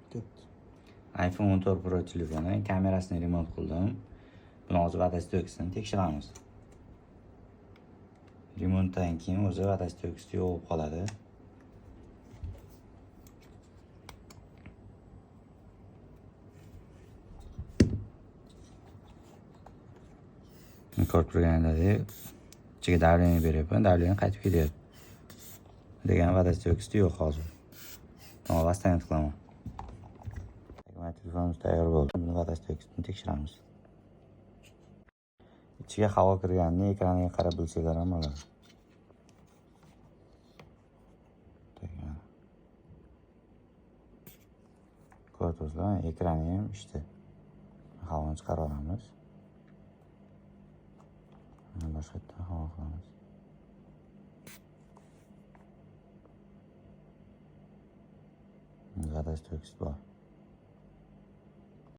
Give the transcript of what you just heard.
Ketdi. iPhone 14 Pro telefoni kamerasini remont qildim. Buni hozir vatasi to'kisini tekshiramiz. Remontdan keyin o'zi vatasi to'kisi yo'q qoladi. Ko'rib turganingdek, ichiga davleniya beryapman, davleniya qaytib kelyapti. Degan vatasi to'kisi yo'q hozir. Buni vasitani qilaman. Telefonimiz tayyor bo'ldi. Buni vatasi to'kisini tekshiramiz. İçiga havo kirganini ekraniga qarab bilsanglar ham bo'ladi. Ko'rdingizlar, ekrani ham ishda. Havoni chiqarib olamiz. Boshqa yerdan havo qilamiz. Vatasi to'kisi bor.